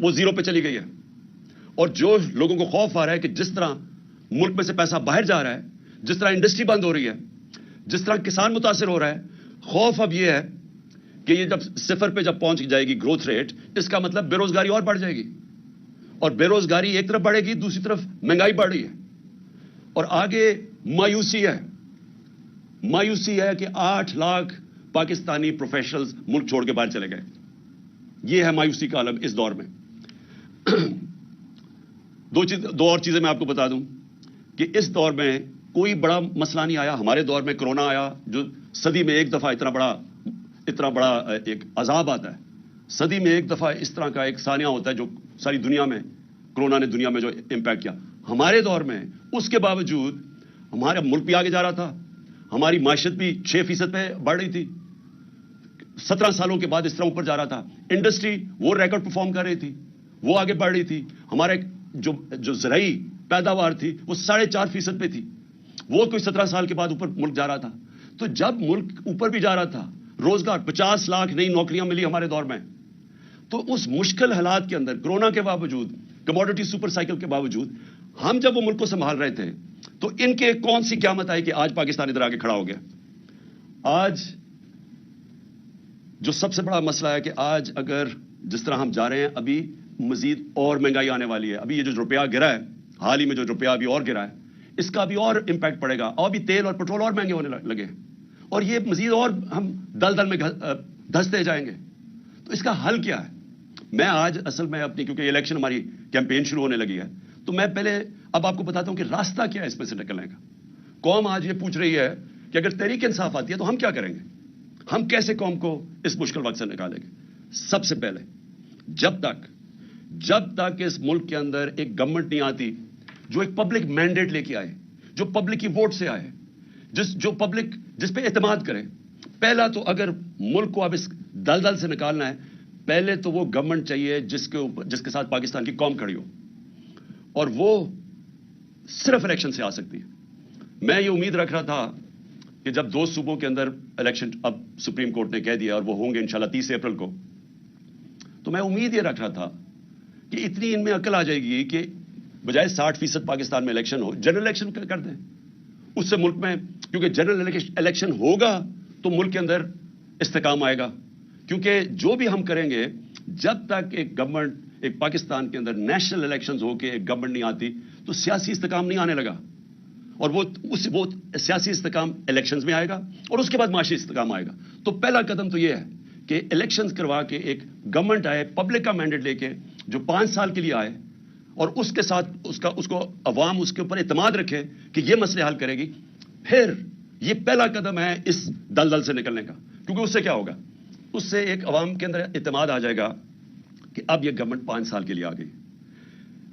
وہ زیرو پہ چلی گئی ہے. اور جو لوگوں کو خوف آ رہا ہے کہ جس طرح ملک میں سے پیسہ باہر جا رہا ہے, جس طرح انڈسٹری بند ہو رہی ہے, جس طرح کسان متاثر ہو رہا ہے, خوف اب یہ ہے کہ یہ جب صفر پہ جب پہنچ جائے گی گروتھ ریٹ, اس کا مطلب بے روزگاری اور بڑھ جائے گی, اور بے روزگاری ایک طرف بڑھے گی, دوسری طرف مہنگائی بڑھ رہی ہے. اور آگے مایوسی ہے کہ 8 لاکھ پاکستانی پروفیشنلز ملک چھوڑ کے باہر چلے گئے. یہ ہے مایوسی کا عالم اس دور میں. دو اور چیزیں میں آپ کو بتا دوں کہ اس دور میں کوئی بڑا مسئلہ نہیں آیا. ہمارے دور میں کرونا آیا, جو صدی میں ایک دفعہ اتنا بڑا ایک عذاب آتا ہے. صدی میں ایک دفعہ اس طرح کا ایک سانیہ ہوتا ہے جو ساری دنیا میں, کرونا نے دنیا میں جو امپیکٹ کیا. ہمارے دور میں اس کے باوجود ہمارا ملک بھی آگے جا رہا تھا, ہماری معیشت بھی 6% پہ بڑھ رہی تھی, 17 سالوں کے بعد اس طرح اوپر جا رہا تھا. انڈسٹری وہ ریکارڈ پرفارم کر رہی تھی, وہ آگے بڑھ رہی تھی. ہمارے جو زرعی پیداوار تھی وہ 4.5% پہ تھی, وہ کوئی 17 سال کے بعد اوپر ملک جا رہا تھا. تو جب ملک اوپر بھی جا رہا تھا, روزگار 50 لاکھ نئی نوکریاں ملی ہمارے دور میں. تو اس مشکل حالات کے اندر, کرونا کے باوجود, کموڈٹی سپر سائیکل کے باوجود, ہم جب وہ ملک کو سنبھال رہے تھے تو ان کے کون سی قیامت آئی کہ آج پاکستان ادھر آگے کھڑا ہو گیا. آج جو سب سے بڑا مسئلہ ہے کہ آج اگر جس طرح ہم جا رہے ہیں, ابھی مزید اور مہنگائی آنے والی ہے. ابھی یہ جو روپیہ گرا ہے, حال ہی میں جو روپیہ ابھی اور گرا ہے, اس کا بھی اور امپیکٹ پڑے گا. اور بھی تیل اور پیٹرول اور مہنگے ہونے لگے, اور یہ مزید اور ہم دل میں دھستے جائیں گے. تو اس کا حل کیا ہے؟ میں آج اصل میں اپنی, کیونکہ الیکشن ہماری کیمپین شروع ہونے لگی ہے, تو میں پہلے اب آپ کو بتاتا ہوں کہ راستہ کیا ہے اس میں سے نکلنے کا. قوم آج یہ پوچھ رہی ہے کہ اگر تحریک انصاف آتی ہے تو ہم کیا کریں گے, ہم کیسے قوم کو اس مشکل وقت سے نکالیں گے. سب سے پہلے جب تک اس ملک کے اندر ایک گورنمنٹ نہیں آتی جو ایک پبلک مینڈیٹ لے کے آئے, جو پبلک کی ووٹ سے آئے, جو پبلک جس پہ اعتماد کرے. پہلا تو اگر ملک کو اب اس دلدل سے نکالنا ہے, پہلے تو وہ گورنمنٹ چاہیے جس کے ساتھ پاکستان کی قوم کھڑی ہو, اور وہ صرف الیکشن سے آ سکتی ہے. میں یہ امید رکھ رہا تھا کہ جب 2 صوبوں کے اندر الیکشن اب سپریم کورٹ نے کہہ دیا اور وہ ہوں گے انشاءاللہ 30 اپریل کو, تو میں امید یہ رکھ رہا تھا کہ اتنی ان میں عقل آ جائے گی کہ بجائے 60% پاکستان میں الیکشن ہو, جنرل الیکشن کر دیں. اس سے ملک میں, کیونکہ جنرل الیکشن ہوگا تو ملک کے اندر استحکام آئے گا. کیونکہ جو بھی ہم کریں گے, جب تک ایک گورنمنٹ, ایک پاکستان کے اندر نیشنل الیکشنز ہو کے ایک گورنمنٹ نہیں آتی, تو سیاسی استحکام نہیں آنے لگا. اور وہ سیاسی استحکام الیکشنز میں آئے گا, اور اس کے بعد معاشی استحکام آئے گا. تو پہلا قدم تو یہ ہے کہ الیکشنز کروا کے ایک گورنمنٹ آئے, پبلک کا مینڈیٹ لے کے, جو 5 سال کے لیے آئے, اور اس کے ساتھ اس کو عوام اس کے اوپر اعتماد رکھے کہ یہ مسئلے حل کرے گی. پھر یہ پہلا قدم ہے اس دلدل سے نکلنے کا. کیونکہ اس سے کیا ہوگا, اس سے ایک عوام کے اندر اعتماد آ جائے گا کہ اب یہ گورنمنٹ 5 سال کے لیے آ گئی.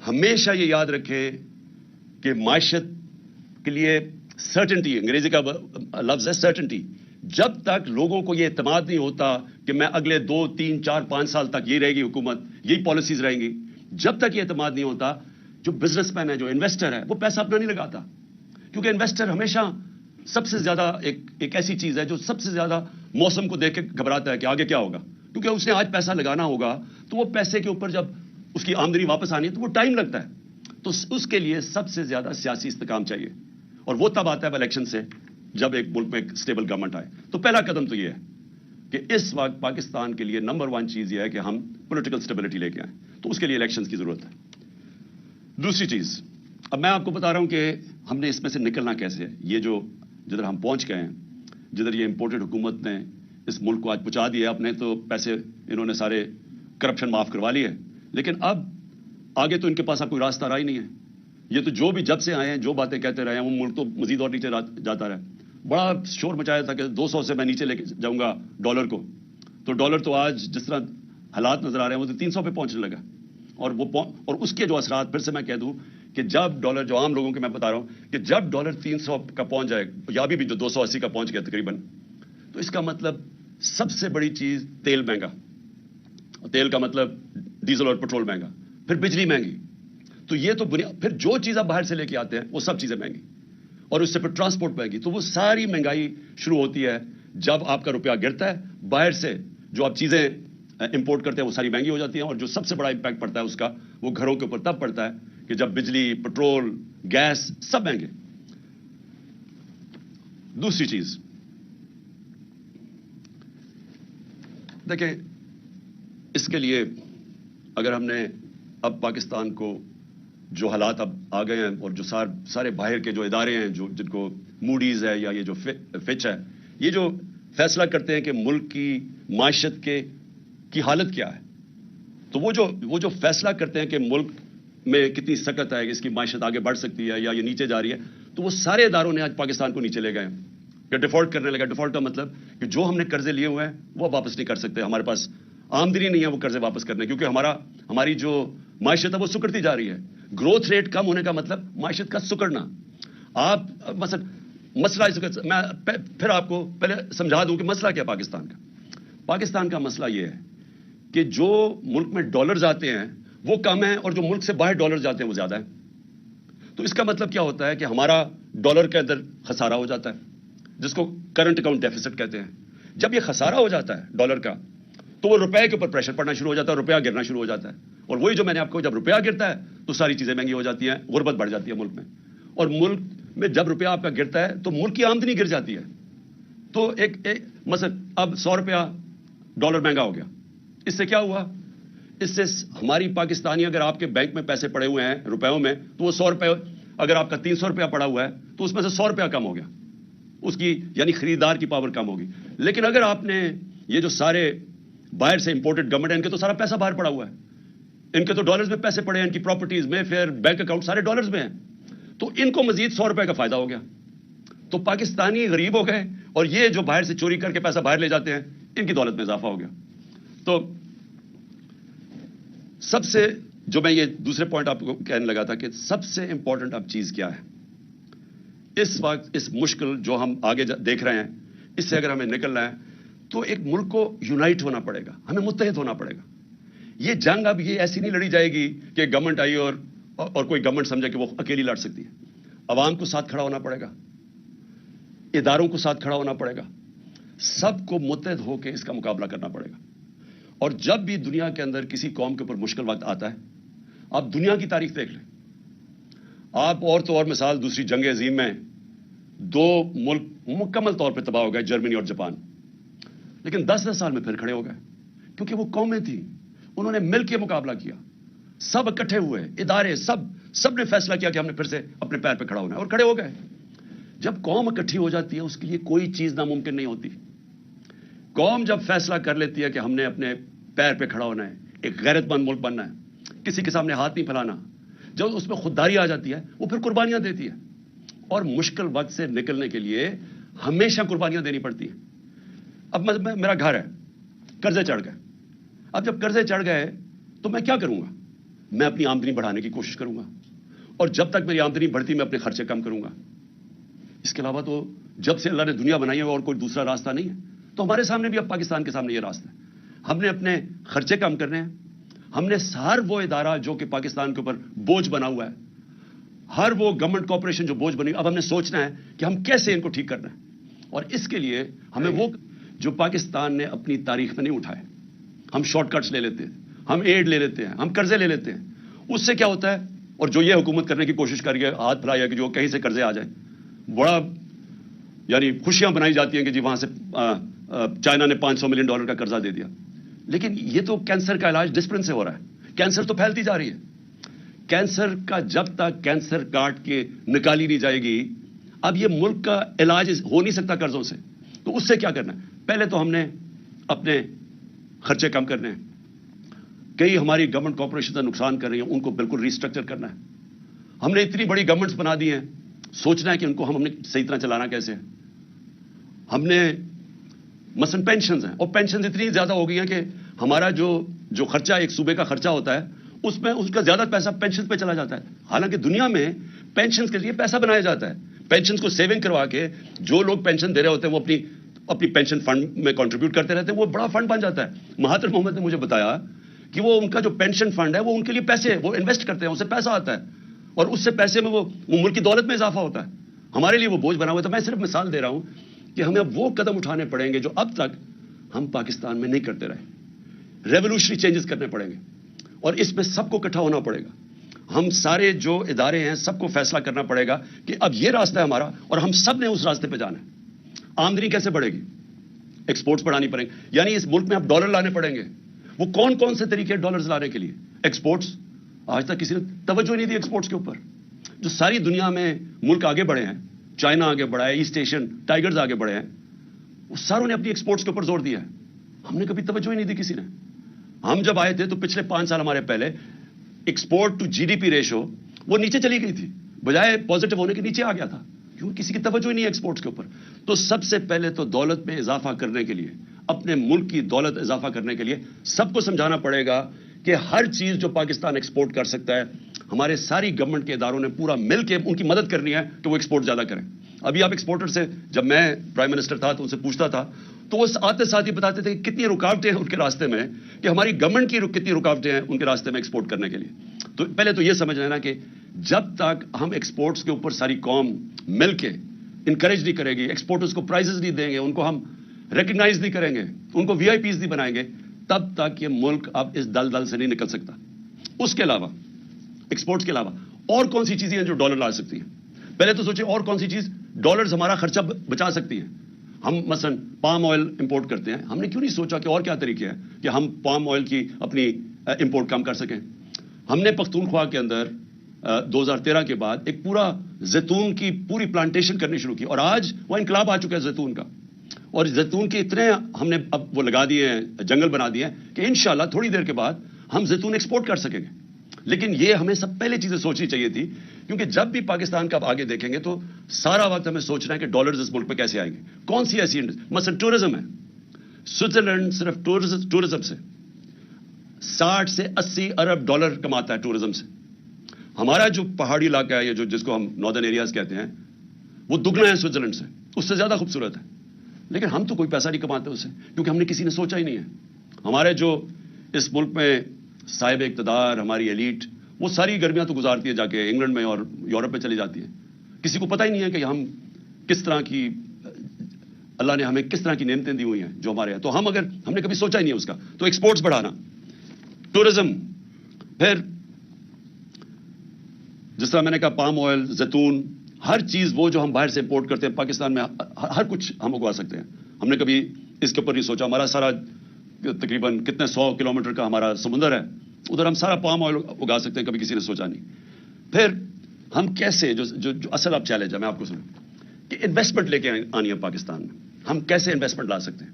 ہمیشہ یہ یاد رکھے کہ معیشت کے لیے سرٹنٹی, انگریزی کا لفظ ہے سرٹنٹی, جب تک لوگوں کو یہ اعتماد نہیں ہوتا کہ میں اگلے 2, 3, 4, 5 سال تک یہ رہے گی حکومت, یہی پالیسیز رہیں گی, جب تک یہ اعتماد نہیں ہوتا, جو بزنس مین ہے, جو انویسٹر ہے, وہ پیسہ اپنا نہیں لگاتا. کیونکہ انویسٹر ہمیشہ سب سے زیادہ ایک ایسی چیز ہے جو سب سے زیادہ موسم کو دیکھ کے گھبراتا ہے کہ آگے کیا ہوگا. کیونکہ اس نے آج پیسہ لگانا ہوگا, تو وہ پیسے کے اوپر جب اس کی آمدنی واپس آنی ہے تو وہ ٹائم لگتا ہے. تو اس کے لیے سب سے زیادہ سیاسی استحکام چاہیے, اور وہ تب آتا ہے الیکشن سے, جب ایک ملک میں ایک اسٹیبل گورنمنٹ آئے. تو پہلا قدم تو یہ ہے کہ اس وقت پاکستان کے لیے نمبر 1 چیز یہ ہے کہ ہم پولیٹیکل اسٹیبلٹی لے کے آئیں. تو اس کے لیے الیکشنز کی ضرورت ہے. دوسری چیز, اب میں آپ کو بتا رہا ہوں کہ ہم نے اس میں سے نکلنا کیسے ہے. یہ جو جدھر ہم پہنچ گئے ہیں, جدھر یہ امپورٹڈ حکومت نے اس ملک کو آج پہنچا دیا, اپنے تو پیسے انہوں نے سارے کرپشن معاف کروا لیے, لیکن اب آگے تو ان کے پاس اب کوئی راستہ رہا ہی نہیں ہے. یہ تو جو بھی جب سے آئے ہیں, جو باتیں کہتے رہے ہیں, وہ ملک تو مزید اور نیچے جاتا رہا. بڑا شور مچایا تھا کہ 200 سے میں نیچے لے کے جاؤں گا ڈالر کو, تو ڈالر تو آج جس طرح حالات نظر آ رہے ہیں وہ تو 300 پہ پہنچنے لگا. اور اس کے جو اثرات, پھر سے میں کہہ دوں کہ جب ڈالر, جو عام لوگوں کے میں بتا رہا ہوں کہ جب ڈالر 300 کا پہنچ جائے, یا بھی جو 280 کا پہنچ گیا تقریباً, تو اس کا مطلب سب سے بڑی چیز تیل مہنگا, تیل کا مطلب ڈیزل اور پیٹرول مہنگا, پھر بجلی مہنگی. تو یہ تو پھر جو چیز آپ باہر سے لے کے آتے ہیں وہ سب چیزیں مہنگی, اور اس سے پھر ٹرانسپورٹ مہنگی. تو وہ ساری مہنگائی شروع ہوتی ہے جب آپ کا روپیہ گرتا ہے. باہر سے جو آپ چیزیں امپورٹ کرتے ہیں وہ ساری مہنگی ہو جاتی ہیں, اور جو سب سے بڑا امپیکٹ پڑتا ہے اس کا وہ گھروں کے اوپر تب پڑتا ہے کہ جب بجلی, پٹرول, گیس سب مہنگے. دوسری چیز دیکھیں, اس کے لیے اگر ہم نے اب پاکستان کو جو حالات اب آ گئے ہیں, اور جو سارے باہر کے جو ادارے ہیں جو جن کو موڈیز ہے یا یہ جو فچ ہے, یہ جو فیصلہ کرتے ہیں کہ ملک کی معیشت کی حالت کیا ہے, تو وہ جو فیصلہ کرتے ہیں کہ ملک میں کتنی سکت ہے, اس کی معیشت آگے بڑھ سکتی ہے یا یہ نیچے جا رہی ہے, تو وہ سارے اداروں نے آج پاکستان کو نیچے لے گئے ہیں کہ ڈیفالٹ کرنے لگا. ڈیفالٹ کا مطلب کہ جو ہم نے قرضے لیے ہوئے ہیں وہ واپس نہیں کر سکتے, ہمارے پاس آمدنی نہیں ہے وہ قرضے واپس کرنے, کیونکہ ہماری جو معیشت ہے وہ سکڑتی جا رہی ہے. گروتھ ریٹ کم ہونے کا مطلب معیشت کا سکڑنا. آپ مسئلہ میں پھر آپ کو پہلے سمجھا دوں کہ مسئلہ کیا پاکستان کا. پاکستان کا مسئلہ یہ ہے کہ جو ملک میں ڈالرز آتے ہیں وہ کم ہیں, اور جو ملک سے باہر ڈالرز جاتے ہیں وہ زیادہ ہیں. تو اس کا مطلب کیا ہوتا ہے کہ ہمارا ڈالر کے اندر خسارہ ہو جاتا ہے, جس کو کرنٹ اکاؤنٹ ڈیفیسٹ کہتے ہیں. جب یہ خسارہ ہو جاتا ہے ڈالر کا, تو وہ روپے کے اوپر پریشر پڑنا شروع ہو جاتا ہے, روپیہ گرنا شروع ہو جاتا ہے. اور وہی جو میں نے آپ کو, جب روپیہ گرتا ہے تو ساری چیزیں مہنگی ہو جاتی ہیں, غربت بڑھ جاتی ہے ملک میں. اور ملک میں جب روپیہ آپ کا گرتا ہے تو ملک کی آمدنی گر جاتی ہے. تو ایک مثلا اب 100 روپیہ ڈالر مہنگا ہو گیا, اس سے کیا ہوا؟ اس سے ہماری پاکستانی, اگر آپ کے بینک میں پیسے پڑے ہوئے ہیں روپیوں میں, تو وہ 100 روپے, اگر آپ کا 300 روپیہ پڑا ہوا ہے تو اس میں سے 100 روپیہ کم ہو گیا, اس کی یعنی خریدار کی پاور کم ہوگی. لیکن اگر آپ نے یہ جو سارے باہر سے امپورٹڈ گورنمنٹ ہے, ان کے تو سارا پیسہ باہر پڑا ہوا ہے, ان کے تو ڈالرز میں پیسے پڑے ہیں, ان کی پراپرٹیز میں, پھر بینک اکاؤنٹ سارے ڈالرز میں ہیں, تو ان کو مزید 100 روپے کا فائدہ ہو گیا. تو پاکستانی غریب ہو گئے, اور یہ جو باہر سے چوری کر کے پیسہ باہر لے جاتے ہیں ان کی دولت میں اضافہ ہو گیا. تو سب سے جو میں یہ دوسرے پوائنٹ آپ کو کہنے لگا تھا کہ سب سے امپورٹنٹ اب چیز کیا ہے اس وقت, اس مشکل جو ہم آگے دیکھ رہے ہیں, اس سے اگر ہمیں نکلنا ہے تو ایک ملک کو یونائٹ ہونا پڑے گا, ہمیں متحد ہونا پڑے گا. یہ جنگ اب یہ ایسی نہیں لڑی جائے گی کہ گورنمنٹ آئی اور کوئی گورنمنٹ سمجھے کہ وہ اکیلی لڑ سکتی ہے. عوام کو ساتھ کھڑا ہونا پڑے گا, اداروں کو ساتھ کھڑا ہونا پڑے گا, سب کو متحد ہو کے اس کا مقابلہ کرنا پڑے گا. اور جب بھی دنیا کے اندر کسی قوم کے اوپر مشکل وقت آتا ہے, آپ دنیا کی تاریخ دیکھ لیں, آپ اور تو اور مثال دوسری جنگ عظیم میں 2 ملک مکمل طور پہ تباہ ہو گئے, جرمنی اور جاپان, لیکن 10 سال میں پھر کھڑے ہو گئے, کیونکہ وہ قومیں تھیں, انہوں نے مل کے مقابلہ کیا, سب اکٹھے ہوئے, ادارے سب نے فیصلہ کیا کہ ہم نے پھر سے اپنے پیر پہ کھڑا ہونا ہے, اور کھڑے ہو گئے. جب قوم اکٹھی ہو جاتی ہے اس کے لیے کوئی چیز ناممکن نہیں ہوتی. قوم جب فیصلہ کر لیتی ہے کہ ہم نے اپنے پیر پہ کھڑا ہونا ہے, ایک غیرت مند ملک بننا ہے, کسی کے سامنے ہاتھ نہیں پھیلانا, جب اس میں خودداری آ جاتی ہے وہ پھر قربانیاں دیتی ہے, اور مشکل وقت سے نکلنے کے لیے ہمیشہ قربانیاں دینی پڑتی ہیں. اب میرا گھر ہے, قرضے چڑھ گئے, اب جب قرضے چڑھ گئے تو میں کیا کروں گا؟ میں اپنی آمدنی بڑھانے کی کوشش کروں گا, اور جب تک میری آمدنی بڑھتی میں اپنے خرچے کم کروں گا. اس کے علاوہ تو جب سے اللہ نے دنیا بنائی ہے اور کوئی دوسرا راستہ نہیں ہے. تو ہمارے سامنے بھی اب پاکستان کے سامنے یہ راستہ ہے, ہم نے اپنے خرچے کم کرنے ہیں. ہم نے ہر وہ ادارہ جو کہ پاکستان کے اوپر بوجھ بنا ہوا ہے, ہر وہ گورنمنٹ کارپوریشن جو بوجھ بنی, اب ہم نے سوچنا ہے کہ ہم کیسے ان کو ٹھیک کرنا ہے. اور اس کے لیے ہمیں وہ جو پاکستان نے اپنی تاریخ میں نہیں اٹھائے, ہم شارٹ کٹس لے لیتے ہیں, ہم ایڈ لے لیتے ہیں, ہم قرضے لے لیتے ہیں. اس سے کیا ہوتا ہے, اور جو یہ حکومت کرنے کی کوشش کر رہی ہے, ہاتھ پھیلایا کہ جو کہیں سے قرضے آ جائیں, بڑا یعنی خوشیاں بنائی جاتی ہیں کہ جی وہاں سے چائنا نے $500 ملین کا قرضہ دے دیا. لیکن یہ تو کینسر کا علاج ڈسپلن سے ہو رہا ہے, کینسر تو پھیلتی جا رہی ہے. کینسر کا جب تک کینسر کاٹ کے نکالی نہیں جائے گی, اب یہ ملک کا علاج ہو نہیں سکتا قرضوں سے. تو اس سے کیا کرنا ہے؟ پہلے تو ہم نے اپنے خرچے کم کرنے ہیں. کئی ہماری گورنمنٹ کارپوریشن کا نقصان کر رہی ہیں, ان کو بالکل ریسٹرکچر کرنا ہے. ہم نے اتنی بڑی گورنمنٹس بنا دی ہیں, سوچنا ہے کہ ان کو ہم نے صحیح طرح چلانا کیسے ہے. ہم نے مثلا پینشنز ہیں, اور پینشنز اتنی زیادہ ہو گئی ہیں کہ ہمارا جو خرچہ ایک صوبے کا خرچہ ہوتا ہے اس میں اس کا زیادہ پیسہ پینشن پہ چلا جاتا ہے. حالانکہ دنیا میں پینشنز کے لیے پیسہ بنایا جاتا ہے. پینشنز کو سیونگ کروا کے جو لوگ پینشن دے رہے ہوتے ہیں وہ اپنی پینشن فنڈ میں کنٹریبیوٹ کرتے رہتے ہیں, وہ بڑا فنڈ بن جاتا ہے. مہاتر محمد نے مجھے بتایا کہ وہ ان کا جو پینشن فنڈ ہے وہ ان کے لیے پیسے وہ انویسٹ کرتے ہیں, اس سے پیسہ آتا ہے, اور اس سے پیسے میں وہ ملک کی دولت میں اضافہ ہوتا ہے. ہمارے لیے وہ بوجھ بنا ہوا ہے. تو میں صرف مثال دے رہا ہوں کہ ہمیں وہ قدم اٹھانے پڑیں گے جو اب تک ہم پاکستان میں نہیں کرتے رہے. ریولوشنری چینجز کرنے پڑیں گے اور اس میں سب کو اکٹھا ہونا پڑے گا. ہم سارے جو ادارے ہیں سب کو فیصلہ کرنا پڑے گا کہ اب یہ راستہ ہے ہمارا اور ہم سب نے اس راستے پہ جانا ہے. آمدنی کیسے بڑھے گی؟ ایکسپورٹس بڑھانی پڑیں گے, یعنی اس ملک میں اب ڈالر لانے پڑیں گے. وہ کون کون سے طریقے ڈالرز لانے کے لیے؟ ایکسپورٹس. آج تک کسی نے توجہ نہیں دی ایکسپورٹس کے اوپر. جو ساری دنیا میں ملک آگے بڑھے ہیں, چائنا آگے بڑھا ہے, ایسٹ ایشین ٹائیگرز آگے بڑھے ہیں, وہ ساروں نے اپنی ایکسپورٹس کے اوپر زور دیا ہے. ہم نے کبھی توجہ ہی نہیں دی کسی نے. ہم جب آئے تھے تو پچھلے 5 سال ہمارے پہلے export to G D P ratio وہ نیچے چلی گئی تھی, بجائے پازیٹو ہونے کے نیچے آ گیا تھا, کیونکہ کسی کی توجہ ہی نہیں ہے ایکسپورٹس کے اوپر. تو سب سے پہلے تو دولت میں اضافہ کرنے کے لیے, اپنے ملک کی دولت اضافہ کرنے کے لیے سب کو سمجھانا پڑے گا کہ ہر چیز جو پاکستان ایکسپورٹ کر سکتا ہے, ہمارے ساری گورنمنٹ کے اداروں نے پورا مل کے ان کی مدد کرنی ہے کہ وہ ایکسپورٹ زیادہ کریں. ابھی آپ ایکسپورٹر سے, جب میں پرائم منسٹر تھا تو ان سے پوچھتا تھا تو وہ آتے ساتھ ہی بتاتے تھے کہ کتنی رکاوٹیں ہیں ان کے راستے میں, کہ ہماری گورنمنٹ کی کتنی رکاوٹیں ہیں ان کے راستے میں ایکسپورٹ کرنے کے لیے. تو پہلے تو یہ سمجھ لینا کہ جب تک ہم ایکسپورٹس کے اوپر ساری قوم مل کے انکریج نہیں کرے گی, ایکسپورٹرز کو پرائزز نہیں دیں گے, ان کو ہم ریکگنائز نہیں کریں گے, ان کو وی آئی پیز نہیں بنائیں گے, تب تک یہ ملک اب اس دلدل سے نہیں نکل سکتا. اس کے علاوہ, ایکسپورٹس کے علاوہ اور کون سی چیزیں ہیں جو ڈالر لا سکتی ہیں؟ پہلے تو سوچیں اور کون سی چیز ڈالرز ہمارا خرچہ بچا سکتی ہے. ہم مثلا پام آئل امپورٹ کرتے ہیں, ہم نے کیوں نہیں سوچا کہ اور کیا طریقے ہیں کہ ہم پام آئل کی اپنی امپورٹ کم کر سکیں. ہم نے پختونخوا کے اندر 2013 کے بعد ایک پورا زیتون کی پوری پلانٹیشن کرنی شروع کی, اور آج وہ انقلاب آ چکا ہے زیتون کا, اور زیتون کے اتنے ہم نے اب وہ لگا دیے ہیں, جنگل بنا دیے ہیں کہ انشاءاللہ تھوڑی دیر کے بعد ہم زیتون ایکسپورٹ کر سکیں گے. لیکن یہ ہمیں سب پہلے چیزیں سوچنی چاہیے تھی, کیونکہ جب بھی پاکستان کا آپ آگے دیکھیں گے تو سارا وقت ہمیں سوچنا ہے کہ ڈالرز اس ملک پہ کیسے آئیں گے. کون سی ایسی مثلا ٹورزم ہے, سوئٹزرلینڈ صرف ٹورزم سے 60 سے 80 ارب ڈالر کماتا ہے ٹورزم سے. ہمارا جو پہاڑی علاقہ ہے, یہ جس کو ہم ناردرن ایریاز کہتے ہیں, وہ دگنا ہے سوئٹزرلینڈ سے, اس سے زیادہ خوبصورت ہے. لیکن ہم تو کوئی پیسہ نہیں کماتے اس سے, کیونکہ ہم نے کسی نے سوچا ہی نہیں ہے. ہمارے جو اس ملک میں صاحب اقتدار, ہماری ایلیٹ, وہ ساری گرمیاں تو گزارتی ہے جا کے انگلینڈ میں اور یورپ میں چلی جاتی ہے. کسی کو پتہ ہی نہیں ہے کہ ہم کس طرح کی, اللہ نے ہمیں کس طرح کی نعمتیں دی ہوئی ہیں جو ہمارے ہیں. تو ہم نے کبھی سوچا ہی نہیں ہے اس کا. تو ایکسپورٹس بڑھانا, ٹورزم, پھر جس طرح میں نے کہا پام آئل, زیتون, ہر چیز وہ جو ہم باہر سے امپورٹ کرتے ہیں پاکستان میں ہر کچھ ہم اگوا سکتے ہیں. ہم نے کبھی اس کے اوپر نہیں سوچا. ہمارا سارا تقریباً کتنے 100 کلومیٹر کا ہمارا سمندر ہے, ادھر ہم سارا پام آئل اگا سکتے ہیں, کبھی کسی نے سوچا نہیں. پھر ہم کیسے, جو اصل اب چیلنج ہے میں آپ کو سنوں کہ انویسٹمنٹ لے کے آنی ہے پاکستان میں, ہم کیسے انویسٹمنٹ لا سکتے ہیں.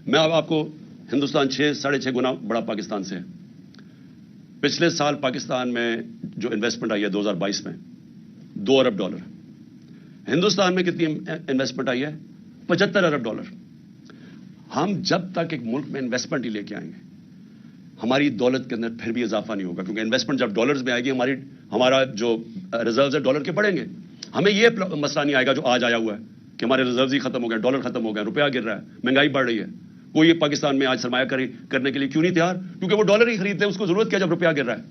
میں اب آپ کو, ہندوستان 6-6.5 گنا بڑا پاکستان سے ہے. پچھلے سال پاکستان میں جو انویسٹمنٹ آئی ہے 2022 میں 2 ارب ڈالر. ہندوستان میں کتنی انویسٹمنٹ آئی ہے؟ 75 ارب ڈالر. ہم جب تک ایک ملک میں انویسٹمنٹ ہی لے کے آئیں گے, ہماری دولت کے اندر پھر بھی اضافہ نہیں ہوگا, کیونکہ انویسٹمنٹ جب ڈالرز میں آئے گی, ہمارا جو ریزروز ہے ڈالر کے بڑھیں گے. ہمیں یہ مسئلہ نہیں آئے گا جو آج آیا ہوا ہے کہ ہمارے ریزروز ہی ختم ہو گئے, ڈالر ختم ہو گئے, روپیہ گر رہا ہے, مہنگائی بڑھ رہی ہے. کوئی پاکستان میں آج سرمایہ کاری کرنے کے لیے کیوں نہیں تیار؟ کیونکہ وہ ڈالر ہی خریدتے ہیں, اس کو ضرورت کیا جب روپیہ گر رہا ہے,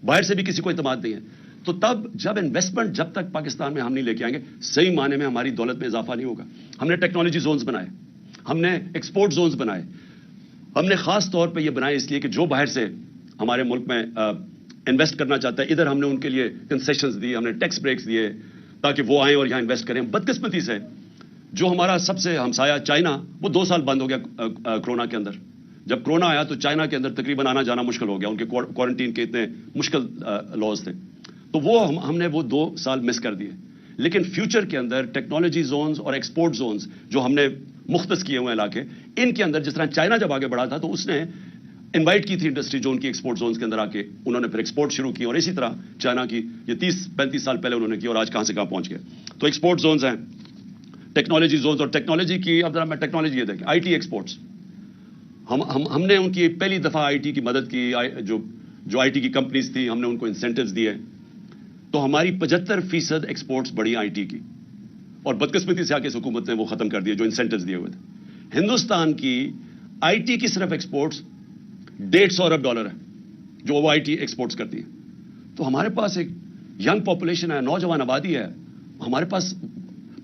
باہر سے بھی کسی کو اعتماد نہیں ہے. تو تب جب انویسٹمنٹ جب تک پاکستان میں ہم نہیں لے کے آئیں گے, صحیح معنی میں ہماری دولت میں اضافہ نہیں ہوگا. ہم نے ٹیکنالوجی زونز بنائے, ہم نے ایکسپورٹ زونز بنائے, ہم نے خاص طور پہ یہ بنائے اس لیے کہ جو باہر سے ہمارے ملک میں انویسٹ کرنا چاہتا ہے, ادھر ہم نے ان کے لیے کنسیشنز دی, ہم نے ٹیکس بریکس دیے تاکہ وہ آئیں اور یہاں انویسٹ کریں. بدقسمتی سے جو ہمارا سب سے ہمسایہ چائنا, وہ 2 سال بند ہو گیا کرونا کے اندر. جب کرونا آیا تو چائنا کے اندر تقریباً آنا جانا مشکل ہو گیا, ان کے کوارنٹین کے اتنے مشکل لاز تھے. تو وہ ہم نے وہ 2 سال مس کر دیے. لیکن فیوچر کے اندر ٹیکنالوجی زونز اور ایکسپورٹ زونز جو ہم نے مختص کیے ہوئے علاقے, ان کے اندر جس طرح چائنا جب آگے بڑھا تھا تو اس نے انوائٹ کی تھی انڈسٹری جو ان کی ایکسپورٹ زونز کے اندر آ کے انہوں نے پھر ایکسپورٹ شروع کی, اور اسی طرح چائنا کی یہ 30-35 سال پہلے انہوں نے کی, اور آج کہاں سے کہاں پہنچ گئے. تو ایکسپورٹ زونز ہیں, ٹیکنالوجی زونز, اور ٹیکنالوجی کی اب ذرا میں ٹیکنالوجی یہ دیکھیں, آئی ٹی ایکسپورٹس. ہم نے ان کی پہلی دفعہ آئی ٹی کی مدد کی, جو آئی ٹی کی کمپنیز تھی ہم نے ان کو انسینٹیوز دیے, تو ہماری 75% ایکسپورٹس بڑی آئی ٹی کی, اور بدقسمتی سے آ کے حکومت نے وہ ختم کر دیے جو انسینٹیوز دیے ہوئے تھے. ہندوستان کی آئی ٹی کی صرف ایکسپورٹس 150 ارب ڈالر ہے جو وہ آئی ٹی ایکسپورٹس کرتی ہے. تو ہمارے پاس ایک ینگ پاپولیشن ہے, نوجوان آبادی ہے, ہمارے پاس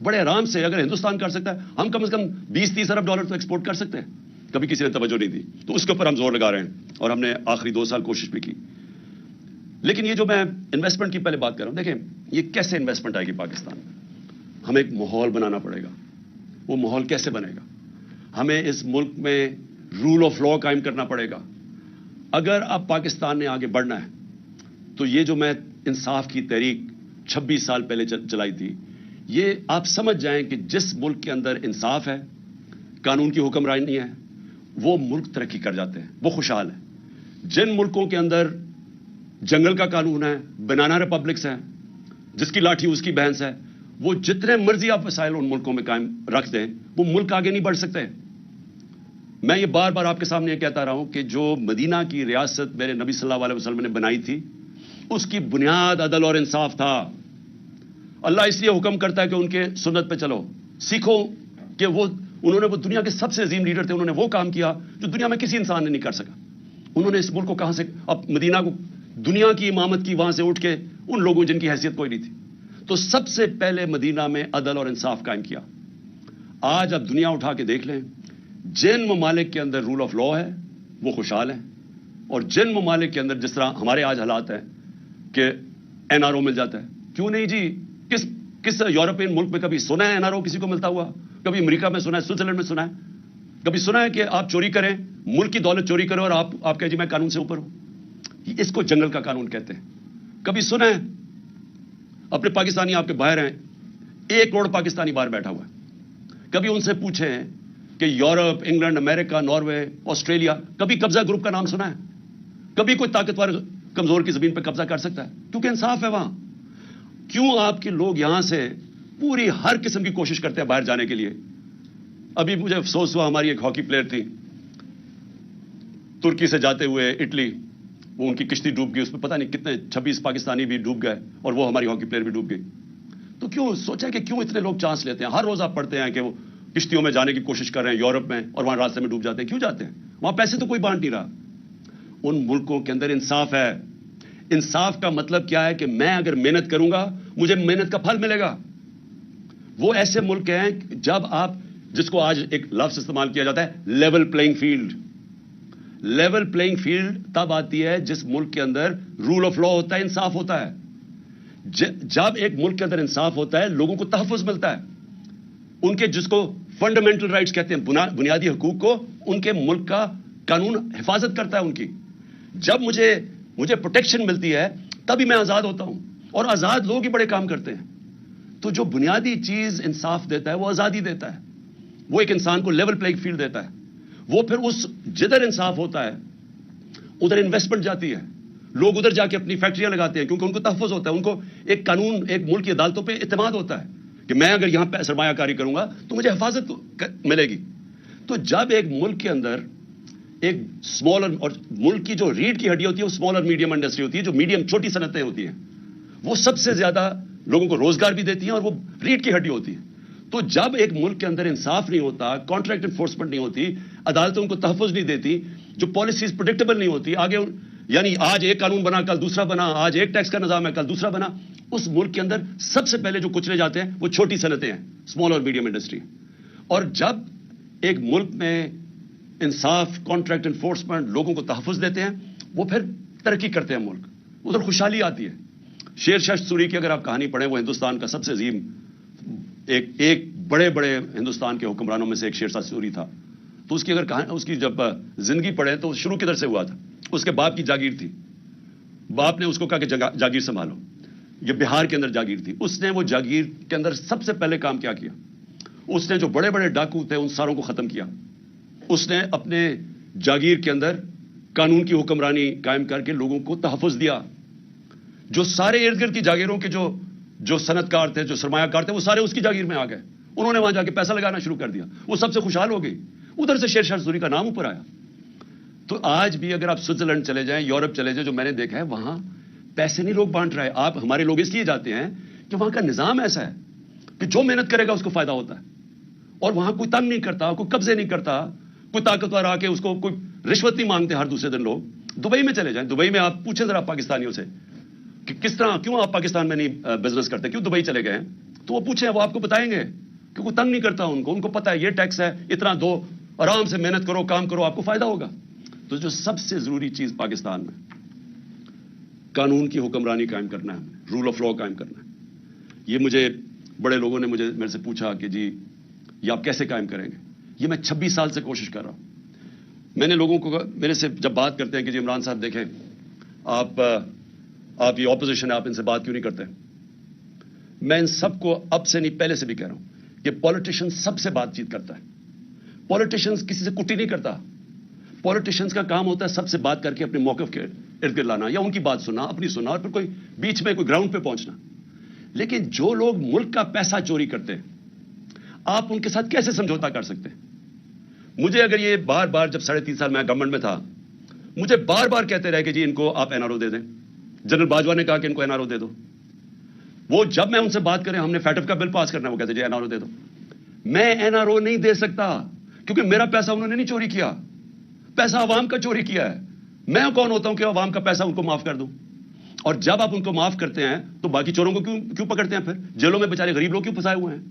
بڑے آرام سے, اگر ہندوستان کر سکتا ہے ہم کم از کم 20-30 ارب ڈالر تو ایکسپورٹ کر سکتے ہیں. کبھی کسی نے توجہ نہیں دی. تو اس کے اوپر ہم زور لگا رہے ہیں اور ہم نے آخری 2 سال کوشش بھی کی. لیکن یہ جو میں انویسٹمنٹ کی پہلے بات کر رہا ہوں, دیکھیں یہ کیسے انویسٹمنٹ آئے گی پاکستان میں. ہمیں ایک ماحول بنانا پڑے گا. وہ ماحول کیسے بنے گا؟ ہمیں اس ملک میں رول آف لا قائم کرنا پڑے گا. اگر اب پاکستان نے آگے بڑھنا ہے تو یہ جو میں انصاف کی تحریک 26 سال پہلے چلائی تھی, یہ آپ سمجھ جائیں کہ جس ملک کے اندر انصاف ہے, قانون کی حکمرانی ہے, وہ ملک ترقی کر جاتے ہیں, وہ خوشحال ہے. جن ملکوں کے اندر جنگل کا قانون ہے, بنانا ریپبلکس ہیں, جس کی لاٹھی اس کی بھینس ہے, وہ جتنے مرضی آپ وسائل ان ملکوں میں قائم رکھ دیں, وہ ملک آگے نہیں بڑھ سکتے. میں یہ بار بار آپ کے سامنے کہتا رہا ہوں کہ جو مدینہ کی ریاست میرے نبی صلی اللہ علیہ وسلم نے بنائی تھی, اس کی بنیاد عدل اور انصاف تھا. اللہ اس لیے حکم کرتا ہے کہ ان کے سنت پہ چلو, سیکھو کہ انہوں نے وہ دنیا کے سب سے عظیم لیڈر تھے, انہوں نے وہ کام کیا جو دنیا میں کسی انسان نے نہیں کر سکا. انہوں نے اس ملک کو کہاں سے, اب مدینہ کو دنیا کی امامت کی, وہاں سے اٹھ کے ان لوگوں جن کی حیثیت کوئی نہیں تھی. تو سب سے پہلے مدینہ میں عدل اور انصاف قائم کیا. آج اب دنیا اٹھا کے دیکھ لیں, جن ممالک کے اندر رول آف لا ہے وہ خوشحال ہیں, اور جن ممالک کے اندر جس طرح ہمارے آج حالات ہیں کہ این آر او مل جاتا ہے. کیوں نہیں جی, کس یورپین ملک میں کبھی سنا ہے این آر او کسی کو ملتا ہوا؟ کبھی امریکہ میں سنا ہے, سوئٹزرلینڈ میں سنا ہے, کبھی سنا ہے کہ آپ چوری کریں, ملک کی دولت چوری کریں اور آپ کہیں جی میں قانون سے اوپر ہوں؟ اس کو جنگل کا قانون کہتے ہیں. کبھی سنا ہے؟ اپنے پاکستانی آپ کے باہر ہیں, 1 کروڑ پاکستانی باہر بیٹھا ہوا ہے. کبھی ان سے پوچھیں کہ یورپ, انگلینڈ, امریکہ, ناروے, آسٹریلیا, کبھی قبضہ گروپ کا نام سنا ہے؟ کبھی کوئی طاقتور کمزور کی زمین پہ قبضہ کر سکتا ہے؟ کیونکہ انصاف ہے وہاں. کیوں آپ کے لوگ یہاں سے پوری ہر قسم کی کوشش کرتے ہیں باہر جانے کے لیے؟ ابھی مجھے افسوس ہوا, ہماری ایک ہاکی پلیئر تھی, ترکی سے جاتے ہوئے اٹلی, وہ ان کی کشتی ڈوب گئی, اس میں پتہ نہیں کتنے 26 پاکستانی بھی ڈوب گئے, اور وہ ہماری ہاکی پلیئر بھی ڈوب گئی. تو کیوں سوچا کہ کیوں اتنے لوگ چانس لیتے ہیں؟ ہر روز آپ پڑھتے ہیں کہ وہ کشتیوں میں جانے کی کوشش کر رہے ہیں یورپ میں, اور وہاں راستے میں ڈوب جاتے ہیں. کیوں جاتے ہیں؟ وہاں پیسے تو کوئی بانٹ نہیں رہا. ان ملکوں کے اندر انصاف ہے. انصاف کا مطلب کیا ہے کہ میں اگر محنت کروں گا مجھے محنت کا پھل ملے گا. وہ ایسے ملک ہیں جب آپ, جس کو آج ایک لفظ استعمال کیا جاتا ہے level playing field. Level playing field تب آتی ہے جس ملک کے اندر رول آف لا ہوتا ہے, انصاف ہوتا ہے. جب ایک ملک کے اندر انصاف ہوتا ہے, لوگوں کو تحفظ ملتا ہے, ان کے جس کو فنڈامنٹل رائٹس کہتے ہیں, بنیادی حقوق کو ان کے ملک کا قانون حفاظت کرتا ہے ان کی. جب مجھے پروٹیکشن ملتی ہے تبھی میں آزاد ہوتا ہوں, اور آزاد لوگ ہی بڑے کام کرتے ہیں. تو جو بنیادی چیز انصاف دیتا ہے وہ آزادی دیتا ہے, وہ ایک انسان کو لیول پلئنگ فیلڈ دیتا ہے. وہ پھر جدھر انصاف ہوتا ہے ادھر انویسٹمنٹ جاتی ہے, لوگ ادھر جا کے اپنی فیکٹریاں لگاتے ہیں, کیونکہ ان کو تحفظ ہوتا ہے, ان کو ایک قانون, ایک ملک کی عدالتوں پہ اعتماد ہوتا ہے کہ میں اگر یہاں پہ سرمایہ کاری کروں گا تو مجھے حفاظت ملے گی. تو جب ایک ملک کے اندر ایک اسمال, اور ملک کی جو ریڑھ کی ہڈی ہوتی ہے وہ اسمال اور میڈیم انڈسٹری ہوتی ہے, جو میڈیم چھوٹی صنعتیں ہوتی ہیں, وہ سب سے زیادہ لوگوں کو روزگار بھی دیتی ہیں, اور وہ ریڑھ کی ہڈی ہوتی ہے. تو جب ایک ملک کے اندر انصاف نہیں ہوتا, کانٹریکٹ انفورسمنٹ نہیں ہوتی, عدالتوں ان کو تحفظ نہیں دیتی, جو پالیسیز پریڈکٹیبل نہیں ہوتی, آگے یعنی آج ایک قانون بنا کل دوسرا بنا, آج ایک ٹیکس کا نظام ہے کل دوسرا بنا, اس ملک کے اندر سب سے پہلے جو کچلے جاتے ہیں وہ چھوٹی صنعتیں ہیں, اسمال اور میڈیم انڈسٹری. اور جب ایک ملک میں انصاف, کانٹریکٹ انفورسمنٹ, لوگوں کو تحفظ دیتے ہیں, وہ پھر ترقی کرتے ہیں ملک, ادھر خوشحالی آتی ہے. شیر شاہ سوری کی اگر آپ کہانی پڑھیں, وہ ہندوستان کا سب سے عظیم, ایک بڑے ہندوستان کے حکمرانوں میں سے ایک شیر شاہ سوری تھا. تو اس کی اگر اس کی جب زندگی پڑھیں تو شروع کدھر سے ہوا تھا. اس کے باپ کی جاگیر تھی, باپ نے اس کو کہا کہ جاگیر سنبھالو. یہ بہار کے اندر جاگیر تھی. اس نے وہ جاگیر کے اندر سب سے پہلے کام کیا کیا, اس نے جو بڑے ڈاکو تھے ان ساروں کو ختم کیا. اس نے اپنے جاگیر کے اندر قانون کی حکمرانی قائم کر کے لوگوں کو تحفظ دیا. جو سارے ارد گرد کی جاگیروں کے جو صنعت کار تھے, جو سرمایہ کار تھے, وہ سارے اس کی جاگیر میں آ گئے. انہوں نے وہاں جا کے پیسہ لگانا شروع کر دیا, وہ سب سے خوشحال ہو گئی. ادھر سے شیر شاہ سوری کا نام اوپر آیا. تو آج بھی اگر آپ سوئٹزرلینڈ چلے جائیں, یورپ چلے جائیں, جو میں نے دیکھا ہے, وہاں پیسے نہیں لوگ بانٹ رہے. آپ ہمارے لوگ اس لیے جاتے ہیں کہ وہاں کا نظام ایسا ہے کہ جو محنت کرے گا اس کو فائدہ ہوتا ہے, اور وہاں کوئی تنگ نہیں کرتا, کوئی قبضے نہیں کرتا, کوئی طاقتور آ کے اس کو کوئی رشوت نہیں مانگتے ہر دوسرے دن لوگ. دبئی میں چلے جائیں, دبئی میں آپ پوچھیں ذرا پاکستانیوں سے کہ کس طرح, کیوں آپ پاکستان میں نہیں بزنس کرتے, کیوں دبئی چلے گئے, تو وہ پوچھیں, وہ آپ کو بتائیں گے کہ کوئی تنگ نہیں کرتا ان کو پتا ہے یہ ٹیکس ہے اتنا دو, آرام سے محنت کرو, کام کرو, آپ کو فائدہ ہوگا. تو جو سب سے ضروری چیز پاکستان میں قانون کی حکمرانی قائم کرنا ہے, رول آف لا قائم کرنا ہے. یہ مجھے بڑے لوگوں نے میرے سے پوچھا کہ جی یہ آپ کیسے قائم کریں گے. یہ میں 26 سال سے کوشش کر رہا ہوں. میں نے لوگوں کو, میرے سے جب بات کرتے ہیں کہ جی عمران صاحب دیکھیں آپ یہ اپوزیشن ہے, آپ ان سے بات کیوں نہیں کرتے, میں ان سب کو اب سے نہیں پہلے سے بھی کہہ رہا ہوں کہ پولیٹیشین سب سے بات چیت کرتا ہے. پولیٹیشینز کسی سے کٹی نہیں کرتا. پولیٹیشینز کا کام ہوتا ہے سب سے بات کر کے اپنے موقف کے ارد گرد لانا, یا ان کی بات سننا, اپنی سننا, اور پھر کوئی بیچ میں کوئی گراؤنڈ پہ پہنچنا. لیکن جو لوگ ملک کا پیسہ چوری کرتے ہیں, آپ ان کے ساتھ کیسے سمجھوتا کر سکتے ہیں؟ مجھے اگر یہ بار بار, جب 3.5 سال میں گورنمنٹ میں تھا, مجھے بار بار کہتے رہے کہ جی ان کو آپ این آر او دے دیں. جنرل باجوہ نے کہا کہ ان کو این آر او دے دو. وہ جب میں ان سے بات کریں, ہم نے فیٹف کا بل پاس کرنا ہے, وہ کہتے جی این آر او دے دو. میں این آر او نہیں دے سکتا کیونکہ میرا پیسہ انہوں نے نہیں چوری کیا, پیسہ عوام کا چوری کیا ہے. میں کون ہوتا ہوں کہ عوام کا پیسہ ان کو معاف کر دوں؟ اور جب آپ ان کو معاف کرتے ہیں تو باقی چوروں کو کیوں پکڑتے ہیں؟ پھر جیلوں میں بیچارے غریب لوگ کیوں پھنسائے ہوئے ہیں؟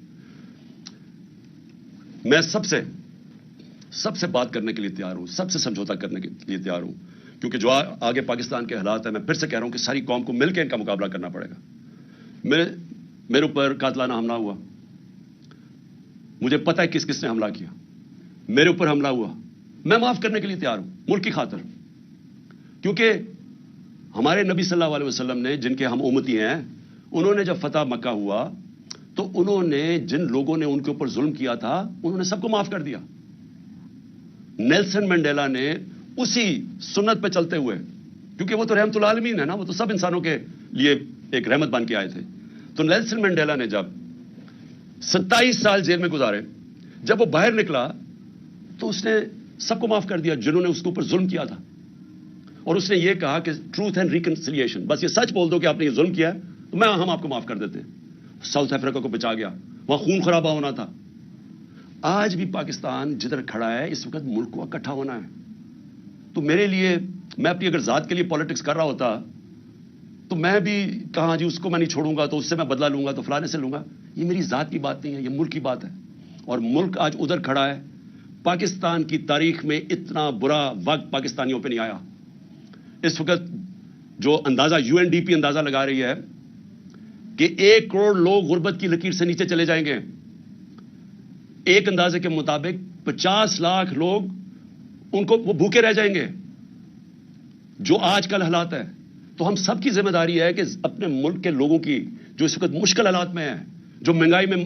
میں سب سے بات کرنے کے لیے تیار ہوں, سب سے سمجھوتا کرنے کے لیے تیار ہوں, کیونکہ جو آگے پاکستان کے حالات ہیں, میں پھر سے کہہ رہا ہوں کہ ساری قوم کو مل کے ان کا مقابلہ کرنا پڑے گا. میرے اوپر قاتلانہ حملہ ہوا, مجھے پتہ ہے کس کس نے حملہ کیا, میرے اوپر حملہ ہوا, میں معاف کرنے کے لیے تیار ہوں ملک کی خاطر. کیونکہ ہمارے نبی صلی اللہ علیہ وسلم نے, جن کے ہم امتی ہیں, انہوں نے جب فتح مکہ ہوا تو انہوں نے جن لوگوں نے ان کے اوپر ظلم کیا تھا انہوں نے سب کو معاف کر دیا. نیلسن منڈیلا نے اسی سنت پہ چلتے ہوئے, کیونکہ وہ تو رحمت العالمین ہے نا, وہ تو سب انسانوں کے لیے ایک رحمت بن کے آئے تھے. تو نیلسن منڈیلا نے جب 27 سال جیل میں گزارے, جب وہ باہر نکلا تو اس نے سب کو معاف کر دیا جنہوں نے اس کے اوپر ظلم کیا تھا. اور اس نے یہ کہا کہ ٹروتھ اینڈ ریکنسیلیشن, بس یہ سچ بول دو کہ آپ نے یہ ظلم کیا ہے تو ہم آپ کو معاف کر دیتے ہیں. ساؤتھ افریقہ کو بچا گیا, وہاں خون خرابہ ہونا تھا. آج بھی پاکستان جدھر کھڑا ہے اس وقت ملک کو اکٹھا ہونا ہے. تو میرے لیے, میں اپنی اگر ذات کے لیے پالیٹکس کر رہا ہوتا تو میں بھی کہاں جی اس کو میں نہیں چھوڑوں گا تو اس سے میں بدلہ لوں گا تو فلانے سے لوں گا. یہ میری ذات کی بات نہیں ہے, یہ ملک کی بات ہے. اور ملک آج ادھر کھڑا ہے. پاکستان کی تاریخ میں اتنا برا وقت پاکستانیوں پہ نہیں آیا. اس وقت جو اندازہ یو این ڈی پی اندازہ لگا رہی ہے کہ 1 کروڑ لوگ غربت کی لکیر سے نیچے چلے جائیں گے. ایک اندازے کے مطابق 50 لاکھ لوگ ان کو وہ بھوکے رہ جائیں گے. جو آج کل حالات ہے, تو ہم سب کی ذمہ داری ہے کہ اپنے ملک کے لوگوں کی جو اس وقت مشکل حالات میں ہیں, جو مہنگائی میں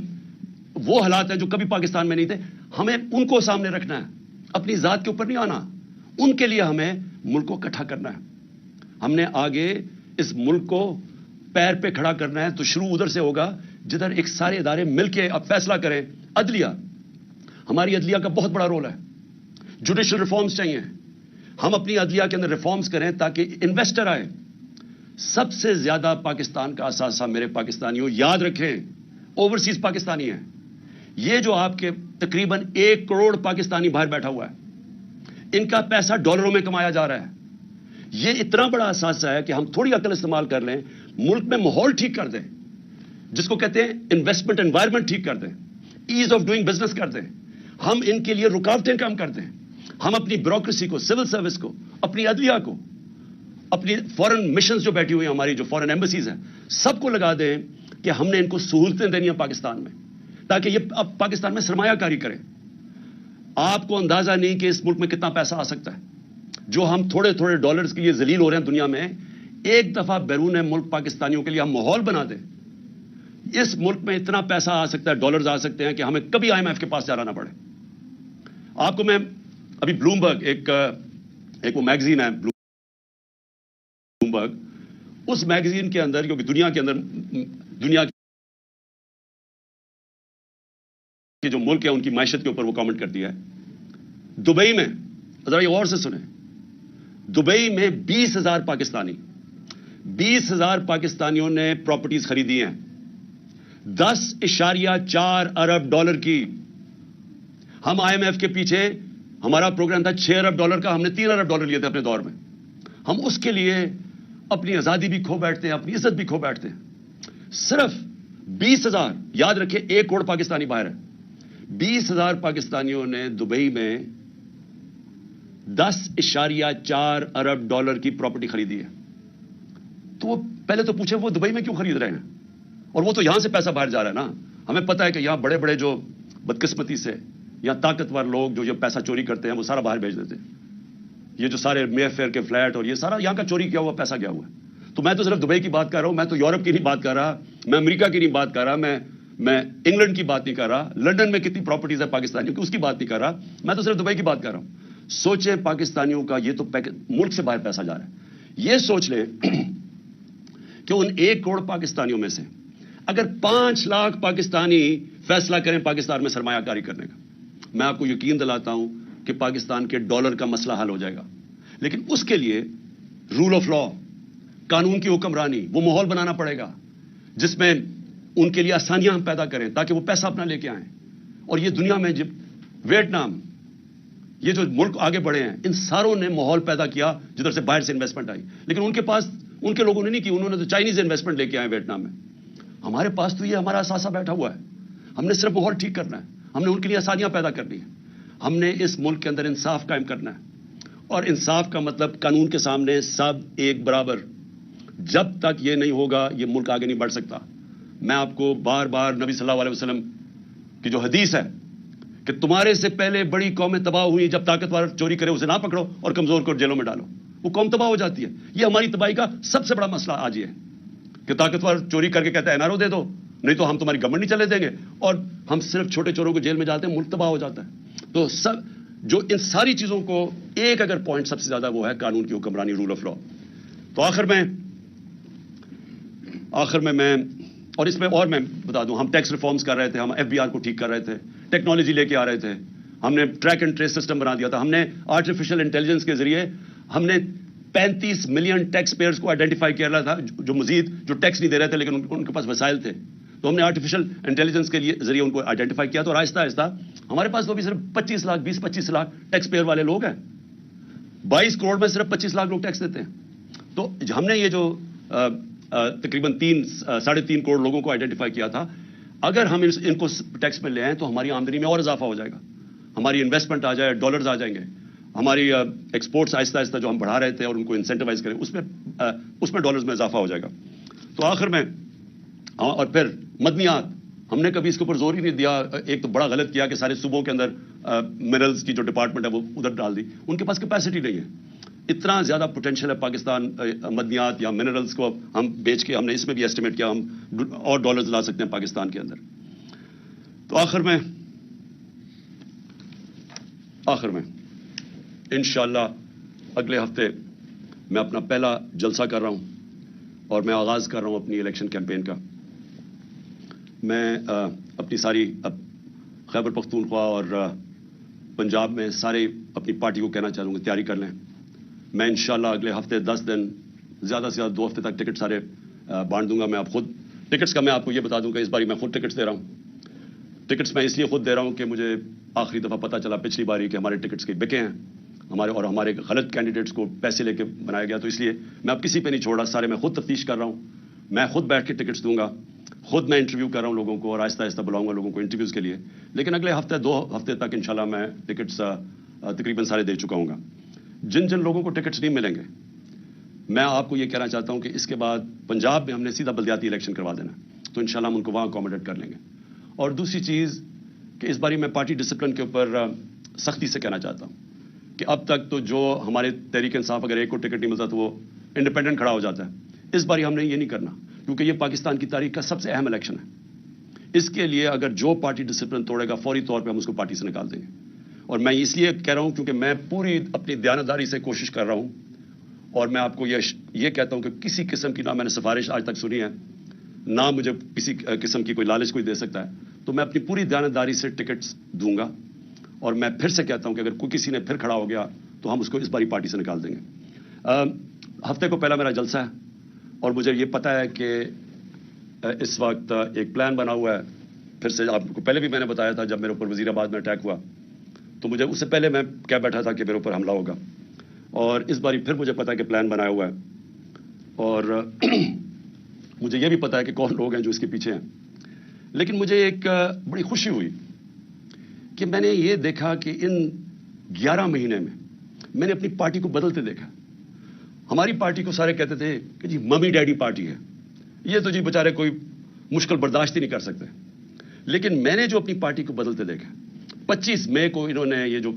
وہ حالات ہیں جو کبھی پاکستان میں نہیں تھے, ہمیں ان کو سامنے رکھنا ہے, اپنی ذات کے اوپر نہیں آنا. ان کے لیے ہمیں ملک کو اکٹھا کرنا ہے. ہم نے آگے اس ملک کو پیر پہ کھڑا کرنا ہے. تو شروع ادھر سے ہوگا جدھر ایک سارے ادارے مل کے اب فیصلہ کریں. عدلیہ, ہماری عدلیہ کا بہت بڑا رول ہے. جوڈیشل ریفارمز چاہیے, ہم اپنی عدلیہ کے اندر ریفارمز کریں تاکہ انویسٹر آئے. سب سے زیادہ پاکستان کا اثاثہ میرے پاکستانیوں یاد رکھیں اوورسیز پاکستانی ہیں. یہ جو آپ کے تقریباً 1 کروڑ پاکستانی باہر بیٹھا ہوا ہے, ان کا پیسہ ڈالروں میں کمایا جا رہا ہے. یہ اتنا بڑا اثاثہ ہے کہ ہم تھوڑی عقل استعمال کر لیں, ملک میں ماحول ٹھیک کر دیں, جس کو کہتے ہیں انویسٹمنٹ انوائرمنٹ ٹھیک کر دیں, ایز آف ڈوئنگ بزنس کر دیں. ہم ان کے لیے رکاوٹیں کم کر دیں. ہم اپنی بیوروکریسی کو, سول سروس کو, اپنی عدلیہ کو, اپنی فورن مشنز جو بیٹھی ہوئی ہیں, ہماری جو فورن ایمبیسیز ہیں, سب کو لگا دیں کہ ہم نے ان کو سہولتیں دینی ہیں پاکستان میں, تاکہ یہ اب پاکستان میں سرمایہ کاری کریں. آپ کو اندازہ نہیں کہ اس ملک میں کتنا پیسہ آ سکتا ہے. جو ہم تھوڑے تھوڑے ڈالرز کے لیے ذلیل ہو رہے ہیں دنیا میں, ایک دفعہ بیرون ملک پاکستانیوں کے لیے ہم ماحول بنا دیں, اس ملک میں اتنا پیسہ آ سکتا ہے, ڈالرز آ سکتے ہیں کہ ہمیں کبھی آئی ایم ایف کے پاس جانا نہ پڑے. آپ کو میں ابھی بلومبرگ, ایک وہ میگزین ہے بلومبرگ, اس میگزین کے اندر, کیونکہ دنیا کے اندر دنیا کے جو ملک ہے ان کی معیشت کے اوپر وہ کامنٹ کرتی ہے. دبئی میں, ذرا یہ غور سے سنیں, دبئی میں 20,000 پاکستانیوں نے پراپرٹیز خریدی ہیں 10.4 ارب ڈالر کی. ہم آئی ایم ایف کے پیچھے, ہمارا پروگرام تھا 6 ارب ڈالر کا, ہم نے 3 ارب ڈالر لیے تھے اپنے دور میں. ہم اس کے لیے اپنی آزادی بھی کھو بیٹھتے ہیں, اپنی عزت بھی کھو بیٹھتے ہیں. صرف 20,000, یاد رکھیں 1 کروڑ پاکستانی باہر ہے, 20,000 پاکستانیوں نے دبئی میں 10.4 ارب ڈالر کی پراپرٹی خریدی ہے. تو وہ پہلے تو پوچھے وہ دبئی میں کیوں خرید رہے ہیں, اور وہ تو یہاں سے پیسہ باہر جا رہا ہے نا. ہمیں پتا ہے کہ یہاں بڑے بڑے جو بدقسمتی سے یا طاقتور لوگ جو یہ پیسہ چوری کرتے ہیں وہ سارا باہر بھیج دیتے ہیں. یہ جو سارے مے فیئر کے فلیٹ اور یہ سارا یہاں کا چوری کیا ہوا پیسہ گیا ہوا ہے. تو میں تو صرف دبئی کی بات کر رہا ہوں, میں تو یورپ کی نہیں بات کر رہا, میں امریکہ کی نہیں بات کر رہا, میں انگلینڈ کی بات نہیں کر رہا, لندن میں کتنی پراپرٹیز ہے پاکستانیوں کی اس کی بات نہیں کر رہا, میں تو صرف دبئی کی بات کر رہا ہوں. سوچیں پاکستانیوں کا یہ تو ملک سے باہر پیسہ جا رہا ہے. یہ سوچ لیں کہ ان 1 کروڑ پاکستانیوں میں سے اگر 5 لاکھ پاکستانی فیصلہ کریں پاکستان میں سرمایہ کاری کرنے کا, میں آپ کو یقین دلاتا ہوں کہ پاکستان کے ڈالر کا مسئلہ حل ہو جائے گا. لیکن اس کے لیے رول آف لا, قانون کی حکمرانی, وہ ماحول بنانا پڑے گا جس میں ان کے لیے آسانیاں ہم پیدا کریں تاکہ وہ پیسہ اپنا لے کے آئیں. اور یہ دنیا میں جب ویتنام, یہ جو ملک آگے بڑھے ہیں, ان ساروں نے ماحول پیدا کیا جدھر سے باہر سے انویسٹمنٹ آئی. لیکن ان کے پاس, ان کے لوگوں نے نہیں کی, انہوں نے تو چائنیز انویسٹمنٹ لے کے آئے ویتنام میں. ہمارے پاس تو یہ ہمارا اثاثہ بیٹھا ہوا ہے, ہم نے صرف ماحول ٹھیک کرنا ہے, ہم نے ان کے لیے آسانیاں پیدا کرنی ہے, ہم نے اس ملک کے اندر انصاف قائم کرنا ہے. اور انصاف کا مطلب قانون کے سامنے سب ایک برابر. جب تک یہ نہیں ہوگا یہ ملک آگے نہیں بڑھ سکتا. میں آپ کو بار بار نبی صلی اللہ علیہ وسلم کی جو حدیث ہے کہ تمہارے سے پہلے بڑی قومیں تباہ ہوئی, جب طاقتور چوری کرے اسے نہ پکڑو اور کمزور کو جیلوں میں ڈالو, وہ قوم تباہ ہو جاتی ہے. یہ ہماری تباہی کا سب سے بڑا مسئلہ آج یہ ہے کہ طاقتور چوری کر کے کہتا ہے این آر او دے دو, نہیں تو ہم تمہاری گورنمنٹ نہیں چلے دیں گے, اور ہم صرف چھوٹے چوروں کو جیل میں ڈالتے ہیں, ملک تباہ ہو جاتا ہے. تو سب جو ان ساری چیزوں کو ایک اگر پوائنٹ سب سے زیادہ وہ ہے قانون کی حکمرانی, رول آف لا. تو آخر میں اور اس میں اور میں بتا دوں, ہم ٹیکس ریفارمز کر رہے تھے, ہم ایف بی آر کو ٹھیک کر رہے تھے, ٹیکنالوجی لے کے آ رہے تھے, ہم نے ٹریک اینڈ ٹریس سسٹم بنا دیا تھا, ہم نے آرٹیفیشل انٹیلیجنس کے ذریعے ہم نے 35 ملین ٹیکس پیئرز کو آئیڈینٹیفائی کیا رہا تھا جو مزید جو ٹیکس نہیں دے رہے تھے لیکن ان کے پاس وسائل تھے. تو ہم نے آرٹیفیشل انٹیلیجنس کے ذریعے ان کو آئیڈینٹیفائی کیا. تو آہستہ آہستہ ہمارے پاس تو بھی صرف 20-25 لاکھ ٹیکس پیئر والے لوگ ہیں. 22 کروڑ میں صرف 25 لاکھ لوگ ٹیکس دیتے ہیں. تو ہم نے یہ جو تقریباً 3.5 کروڑ لوگوں کو آئیڈینٹیفائی کیا تھا, اگر ہم ان کو ٹیکس میں لے آئیں تو ہماری آمدنی میں اور اضافہ ہو جائے گا, ہماری انویسٹمنٹ آ جائے, ڈالرز آ جائیں گے, ہماری ایکسپورٹس آہستہ آہستہ جو ہم بڑھا رہے تھے اور ان کو انسینٹیوائز کریں اس میں ڈالرز میں اضافہ ہو جائے گا. تو آخر میں اور پھر مدنیات, ہم نے کبھی اس کے اوپر زور ہی نہیں دیا. ایک تو بڑا غلط کیا کہ سارے صوبوں کے اندر منرلز کی جو ڈپارٹمنٹ ہے وہ ادھر ڈال دی, ان کے پاس کیپیسٹی نہیں ہے. اتنا زیادہ پوٹینشیل ہے پاکستان مدنیات یا منرلز کو ہم بیچ کے, ہم نے اس میں بھی ایسٹیمیٹ کیا ہم اور ڈالرز لا سکتے ہیں پاکستان کے اندر. تو آخر میں انشاءاللہ اگلے ہفتے میں اپنا پہلا جلسہ کر رہا ہوں اور میں آغاز کر رہا ہوں اپنی الیکشن کیمپین کا. میں اپنی ساری خیبر پختونخوا اور پنجاب میں سارے اپنی پارٹی کو کہنا چاہوں گا تیاری کر لیں. میں انشاءاللہ اگلے ہفتے 10 دن زیادہ سے زیادہ 2 ہفتے تک ٹکٹ سارے بانٹ دوں گا. میں خود ٹکٹس کا میں آپ کو یہ بتا دوں کہ اس باری میں خود ٹکٹس دے رہا ہوں. ٹکٹس میں اس لیے خود دے رہا ہوں کہ مجھے آخری دفعہ پتہ چلا پچھلی باری کہ ہمارے ٹکٹس کے بکے ہیں ہمارے غلط کینڈیڈیٹس کو پیسے لے کے بنایا گیا. تو اس لیے میں اب کسی پہ نہیں چھوڑ رہا, سارے میں خود تفتیش کر رہا ہوں, میں خود بیٹھ کے ٹکٹس دوں گا, خود میں انٹرویو کر رہا ہوں لوگوں کو اور آہستہ آہستہ بلاؤں گا لوگوں کو انٹرویوز کے لیے. لیکن اگلے ہفتے 2 ہفتے تک انشاءاللہ میں ٹکٹس تقریباً سارے دے چکا ہوں گا. جن لوگوں کو ٹکٹس نہیں ملیں گے, میں آپ کو یہ کہنا چاہتا ہوں کہ اس کے بعد پنجاب میں ہم نے سیدھا بلدیاتی الیکشن کروا دینا, تو انشاءاللہ ہم ان کو وہاں اکوموڈیٹ کر لیں گے. اور دوسری چیز کہ اس باری میں پارٹی ڈسپلن کے اوپر سختی سے کہنا چاہتا ہوں کہ اب تک تو جو ہمارے تحریک انصاف اگر ایک کو ٹکٹ نہیں ملتا تو وہ انڈیپینڈنٹ کھڑا ہو جاتا ہے. اس باری ہم نے یہ نہیں کرنا کیونکہ یہ پاکستان کی تاریخ کا سب سے اہم الیکشن ہے. اس کے لیے اگر جو پارٹی ڈسپلن توڑے گا فوری طور پہ ہم اس کو پارٹی سے نکال دیں گے. اور میں اس لیے کہہ رہا ہوں کیونکہ میں پوری اپنی دیانتداری سے کوشش کر رہا ہوں, اور میں آپ کو یہ کہتا ہوں کہ کسی قسم کی نہ میں نے سفارش آج تک سنی ہے, نہ مجھے کسی قسم کی کوئی لالچ کوئی دے سکتا ہے. تو میں اپنی پوری دیانتداری سے ٹکٹس دوں گا, اور میں پھر سے کہتا ہوں کہ اگر کوئی کسی نے پھر کھڑا ہو گیا تو ہم اس کو اس باری پارٹی سے نکال دیں گے. ہفتے کو پہلا میرا جلسہ ہے, اور مجھے یہ پتا ہے کہ اس وقت ایک پلان بنا ہوا ہے. پھر سے آپ کو پہلے بھی میں نے بتایا تھا جب میرے اوپر وزیر آباد میں اٹیک ہوا تو مجھے اس سے پہلے میں کیا بیٹھا تھا کہ میرے اوپر حملہ ہوگا, اور اس باری پھر مجھے پتا ہے کہ پلان بنایا ہوا ہے, اور مجھے یہ بھی پتا ہے کہ کون لوگ ہیں جو اس کے پیچھے ہیں. لیکن مجھے ایک بڑی خوشی ہوئی کہ میں نے یہ دیکھا کہ ان 11 مہینے میں میں نے اپنی پارٹی کو بدلتے دیکھا. ہماری پارٹی کو سارے کہتے تھے کہ جی ممی ڈیڈی پارٹی ہے, یہ تو جی بیچارے کوئی مشکل برداشت ہی نہیں کر سکتے. لیکن میں نے جو اپنی پارٹی کو بدلتے دیکھا, 25 مئی کو انہوں نے, یہ جو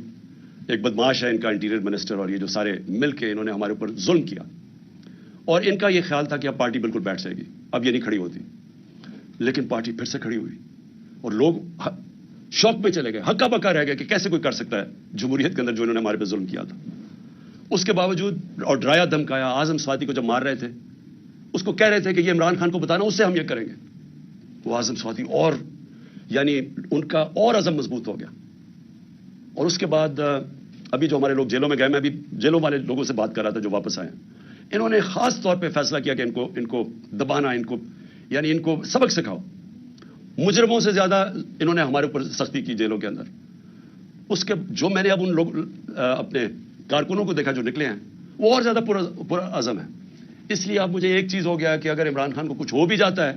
ایک بدماش ہے ان کا انٹیریئر منسٹر, اور یہ جو سارے مل کے انہوں نے ہمارے اوپر ظلم کیا, اور ان کا یہ خیال تھا کہ اب پارٹی بالکل بیٹھ جائے گی, اب یہ نہیں کھڑی ہوتی. لیکن پارٹی پھر سے کھڑی ہوئی اور لوگ شوق میں چلے گئے, ہکا بکا رہ گئے کہ کیسے کوئی کر سکتا ہے جمہوریت کے اندر جو انہوں نے ہمارے پہ ظلم کیا تھا. اس کے باوجود, اور ڈرایا دھمکایا, اعظم سواتی کو جب مار رہے تھے اس کو کہہ رہے تھے کہ یہ عمران خان کو بتانا, اس سے ہم یہ کریں گے. وہ اعظم سواتی اور یعنی ان کا اور عزم مضبوط ہو گیا. اور اس کے بعد ابھی جو ہمارے لوگ جیلوں میں گئے, میں ابھی جیلوں والے لوگوں سے بات کر رہا تھا جو واپس آئے, انہوں نے خاص طور پہ فیصلہ کیا کہ ان کو دبانا, ان کو سبق سکھاؤ. مجرموں سے زیادہ انہوں نے ہمارے اوپر سختی کی جیلوں کے اندر. اس کے جو میں نے اب ان لوگ اپنے کارکنوں کو دیکھا جو نکلے ہیں, وہ اور زیادہ پورا عزم ہے. اس لیے اب مجھے ایک چیز ہو گیا کہ اگر عمران خان کو کچھ ہو بھی جاتا ہے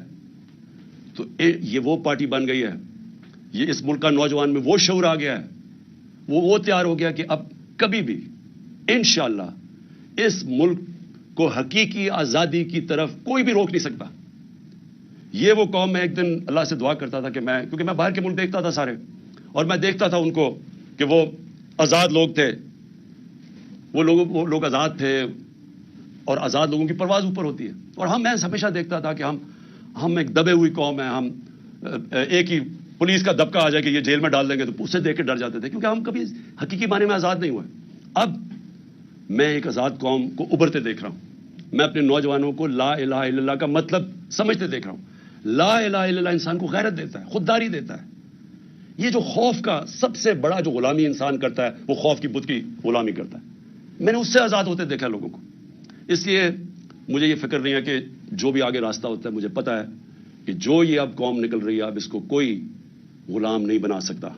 تو یہ وہ پارٹی بن گئی ہے, یہ اس ملک کا نوجوان میں وہ شعور آ گیا ہے, وہ تیار ہو گیا کہ اب کبھی بھی انشاءاللہ اس ملک کو حقیقی آزادی کی طرف کوئی بھی روک نہیں سکتا. یہ وہ قوم, میں ایک دن اللہ سے دعا کرتا تھا کہ کیونکہ میں باہر کے ملک دیکھتا تھا سارے, اور میں دیکھتا تھا ان کو کہ وہ آزاد لوگ تھے, وہ لوگ آزاد تھے, اور آزاد لوگوں کی پرواز اوپر ہوتی ہے. اور میں ہمیشہ دیکھتا تھا کہ ہم ایک دبے ہوئی قوم ہے, ہم ایک ہی پولیس کا دبکا آ جائے کہ یہ جیل میں ڈال دیں گے تو اسے دیکھ کے ڈر جاتے تھے, کیونکہ ہم کبھی حقیقی معنی میں آزاد نہیں ہوئے. اب میں ایک آزاد قوم کو ابھرتے دیکھ رہا ہوں. میں اپنے نوجوانوں کو لا الہ الا اللہ کا مطلب سمجھتے دیکھ رہا ہوں. لا الہ الا اللہ انسان کو غیرت دیتا ہے, خودداری دیتا ہے. یہ جو خوف کا سب سے بڑا جو غلامی انسان کرتا ہے, وہ خوف کی بت کی غلامی کرتا ہے. میں نے اس سے آزاد ہوتے دیکھا لوگوں کو. اس لیے مجھے یہ فکر نہیں ہے کہ جو بھی آگے راستہ ہوتا ہے, مجھے پتا ہے کہ جو یہ اب قوم نکل رہی ہے, اب اس کو کوئی غلام نہیں بنا سکتا.